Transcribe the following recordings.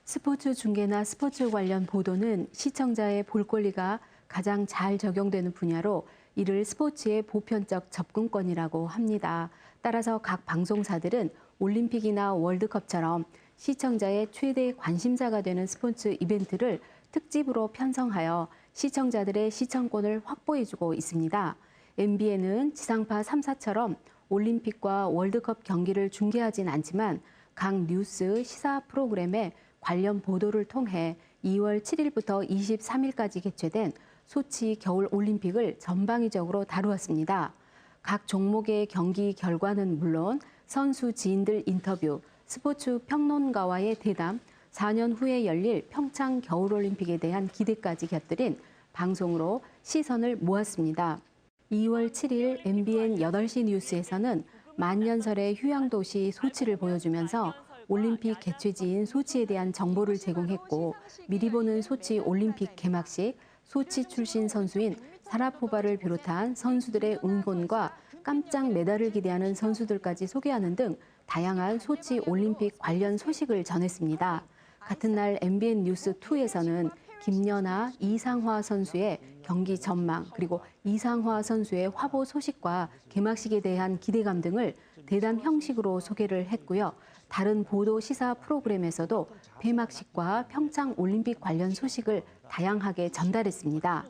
스포츠 중계나 스포츠 관련 보도는 시청자의 볼 권리가 가장 잘 적용되는 분야로 이를 스포츠의 보편적 접근권이라고 합니다. 따라서 각 방송사들은 올림픽이나 월드컵처럼 시청자의 최대 관심사가 되는 스포츠 이벤트를 특집으로 편성하여 시청자들의 시청권을 확보해주고 있습니다. MBN은 지상파 3사처럼 올림픽과 월드컵 경기를 중계하진 않지만 각 뉴스 시사 프로그램에 관련 보도를 통해 2월 7일부터 23일까지 개최된 소치 겨울올림픽을 전방위적으로 다루었습니다. 각 종목의 경기 결과는 물론 선수 지인들 인터뷰, 스포츠 평론가와의 대담, 4년 후에 열릴 평창 겨울올림픽에 대한 기대까지 곁들인 방송으로 시선을 모았습니다. 2월 7일 MBN 8시 뉴스에서는 만년설의 휴양도시 소치를 보여주면서 올림픽 개최지인 소치에 대한 정보를 제공했고, 미리 보는 소치 올림픽 개막식, 소치 출신 선수인 사라포바를 비롯한 선수들의 응원과 깜짝 메달을 기대하는 선수들까지 소개하는 등 다양한 소치 올림픽 관련 소식을 전했습니다. 같은 날 MBN 뉴스2에서는 김연아, 이상화 선수의 경기 전망, 그리고 이상화 선수의 화보 소식과 개막식에 대한 기대감 등을 대담 형식으로 소개를 했고요. 다른 보도 시사 프로그램에서도 폐막식과 평창 올림픽 관련 소식을 다양하게 전달했습니다.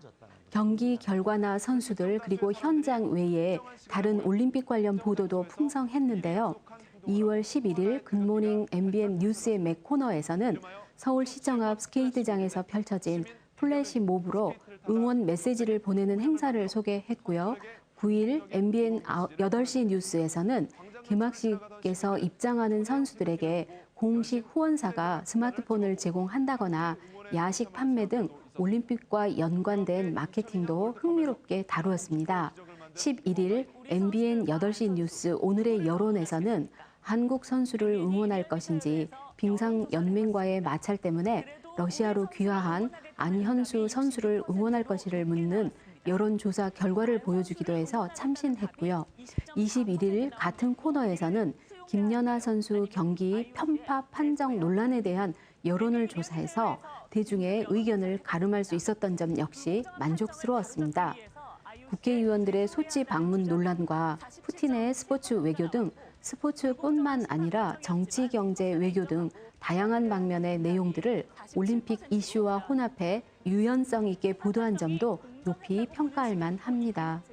경기 결과나 선수들 그리고 현장 외에 다른 올림픽 관련 보도도 풍성했는데요. 2월 11일 굿모닝 MBN 뉴스의 맥 코너에서는 서울시청 앞 스케이트장에서 펼쳐진 플래시 몹으로 응원 메시지를 보내는 행사를 소개했고요. 9일 MBN 8시 뉴스에서는 개막식에서 입장하는 선수들에게 공식 후원사가 스마트폰을 제공한다거나 야식 판매 등 올림픽과 연관된 마케팅도 흥미롭게 다루었습니다. 11일 MBN 8시 뉴스 오늘의 여론에서는 한국 선수를 응원할 것인지 빙상연맹과의 마찰 때문에 러시아로 귀화한 안현수 선수를 응원할 것인지를 묻는 여론조사 결과를 보여주기도 해서 참신했고요. 21일 같은 코너에서는 김연아 선수 경기 편파 판정 논란에 대한 여론을 조사해서 대중의 의견을 가름할 수 있었던 점 역시 만족스러웠습니다. 국회의원들의 소치 방문 논란과 푸틴의 스포츠 외교 등 스포츠뿐만 아니라 정치, 경제, 외교 등 다양한 방면의 내용들을 올림픽 이슈와 혼합해 유연성 있게 보도한 점도 높이 평가할 만합니다.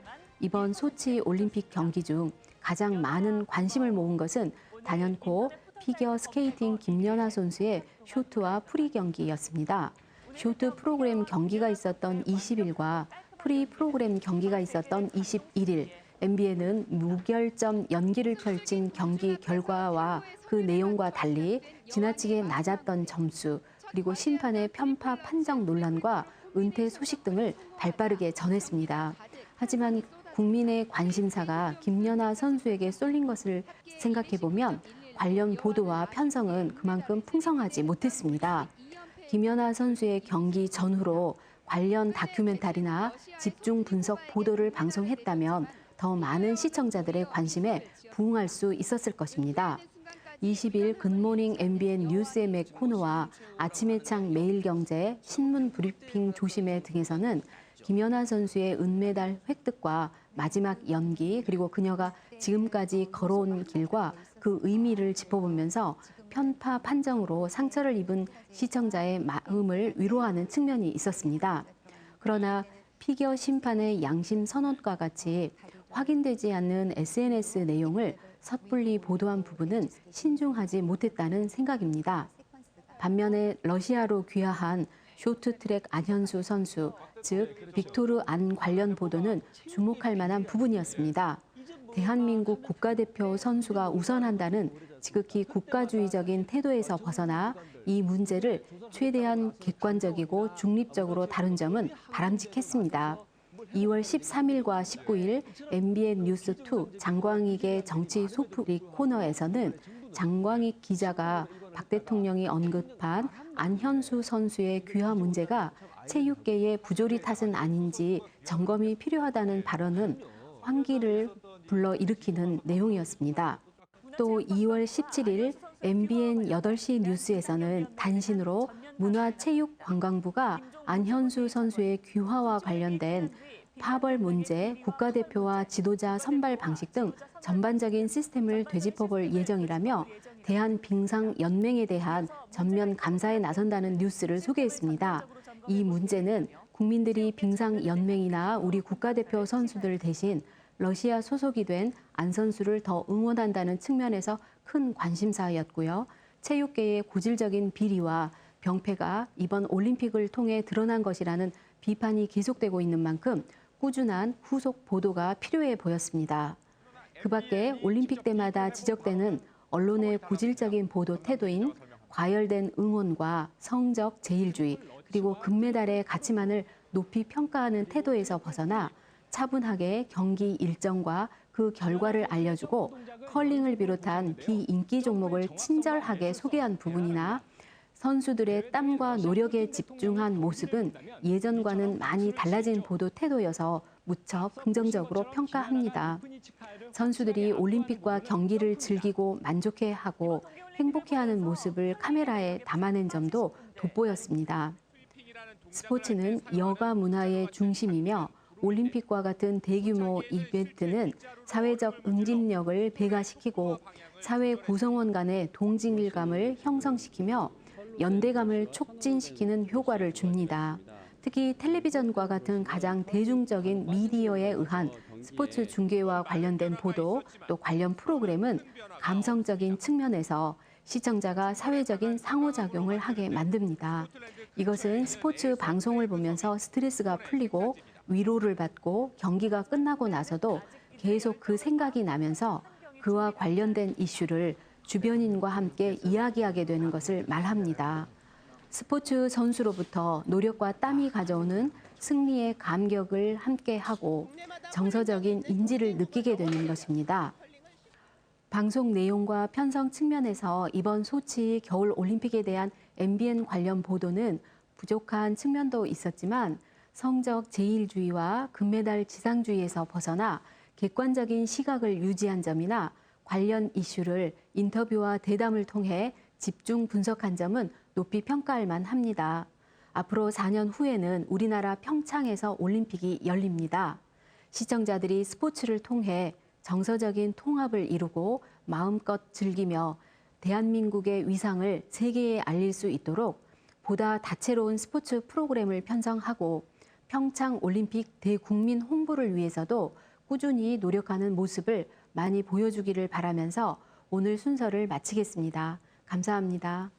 이번 소치 올림픽 경기 중 가장 많은 관심을 모은 것은 단연코 피겨 스케이팅 김연아 선수의 쇼트와 프리 경기였습니다. 쇼트 프로그램 경기가 있었던 20일과 프리 프로그램 경기가 있었던 21일, MBN은 무결점 연기를 펼친 경기 결과와 그 내용과 달리 지나치게 낮았던 점수, 그리고 심판의 편파 판정 논란과 은퇴 소식 등을 발빠르게 전했습니다. 하지만 국민의 관심사가 김연아 선수에게 쏠린 것을 생각해보면 관련 보도와 편성은 그만큼 풍성하지 못했습니다. 김연아 선수의 경기 전후로 관련 다큐멘터리나 집중 분석 보도를 방송했다면 더 많은 시청자들의 관심에 부응할 수 있었을 것입니다. 20일 굿모닝 MBN 뉴스의 맥 코너와 아침의 창 매일경제, 신문 브리핑 조심해 등에서는 김연아 선수의 은메달 획득과 마지막 연기, 그리고 그녀가 지금까지 걸어온 길과 그 의미를 짚어보면서 편파 판정으로 상처를 입은 시청자의 마음을 위로하는 측면이 있었습니다. 그러나 피겨 심판의 양심 선언과 같이 확인되지 않는 SNS 내용을 섣불리 보도한 부분은 신중하지 못했다는 생각입니다. 반면에 러시아로 귀화한 쇼트트랙 안현수 선수, 즉 빅토르 안 관련 보도는 주목할 만한 부분이었습니다. 대한민국 국가대표 선수가 우선한다는 지극히 국가주의적인 태도에서 벗어나 이 문제를 최대한 객관적이고 중립적으로 다룬 점은 바람직했습니다. 2월 13일과 19일 MBN 뉴스2 장광익의 정치 소프릭 코너에서는 장광익 기자가 박 대통령이 언급한 안현수 선수의 귀화 문제가 체육계의 부조리 탓은 아닌지 점검이 필요하다는 발언은 환기를 불러일으키는 내용이었습니다. 또 2월 17일 MBN 8시 뉴스에서는 단신으로 문화체육관광부가 안현수 선수의 귀화와 관련된 파벌 문제, 국가대표와 지도자 선발 방식 등 전반적인 시스템을 되짚어볼 예정이라며 대한빙상연맹에 대한 전면 감사에 나선다는 뉴스를 소개했습니다. 이 문제는 국민들이 빙상연맹이나 우리 국가대표 선수들 대신 러시아 소속이 된 안 선수를 더 응원한다는 측면에서 큰 관심사였고요. 체육계의 고질적인 비리와 병폐가 이번 올림픽을 통해 드러난 것이라는 비판이 계속되고 있는 만큼 꾸준한 후속 보도가 필요해 보였습니다. 그 밖에 올림픽 때마다 지적되는 언론의 고질적인 보도 태도인 과열된 응원과 성적 제일주의 그리고 금메달의 가치만을 높이 평가하는 태도에서 벗어나 차분하게 경기 일정과 그 결과를 알려주고 컬링을 비롯한 비인기 종목을 친절하게 소개한 부분이나 선수들의 땀과 노력에 집중한 모습은 예전과는 많이 달라진 보도 태도여서 무척 긍정적으로 평가합니다. 선수들이 올림픽과 경기를 즐기고 만족해하고 행복해하는 모습을 카메라에 담아낸 점도 돋보였습니다. 스포츠는 여가 문화의 중심이며 올림픽과 같은 대규모 이벤트는 사회적 응집력을 배가시키고 사회 구성원 간의 동질감을 형성시키며 연대감을 촉진시키는 효과를 줍니다. 특히 텔레비전과 같은 가장 대중적인 미디어에 의한 스포츠 중계와 관련된 보도 또 관련 프로그램은 감성적인 측면에서 시청자가 사회적인 상호작용을 하게 만듭니다. 이것은 스포츠 방송을 보면서 스트레스가 풀리고 위로를 받고 경기가 끝나고 나서도 계속 그 생각이 나면서 그와 관련된 이슈를 주변인과 함께 이야기하게 되는 것을 말합니다. 스포츠 선수로부터 노력과 땀이 가져오는 승리의 감격을 함께하고 정서적인 인지를 느끼게 되는 것입니다. 방송 내용과 편성 측면에서 이번 소치 겨울 올림픽에 대한 MBN 관련 보도는 부족한 측면도 있었지만 성적 제일주의와 금메달 지상주의에서 벗어나 객관적인 시각을 유지한 점이나 관련 이슈를 인터뷰와 대담을 통해 집중 분석한 점은 높이 평가할 만합니다. 앞으로 4년 후에는 우리나라 평창에서 올림픽이 열립니다. 시청자들이 스포츠를 통해 정서적인 통합을 이루고 마음껏 즐기며 대한민국의 위상을 세계에 알릴 수 있도록 보다 다채로운 스포츠 프로그램을 편성하고 평창 올림픽 대국민 홍보를 위해서도 꾸준히 노력하는 모습을 많이 보여주기를 바라면서 오늘 순서를 마치겠습니다. 감사합니다.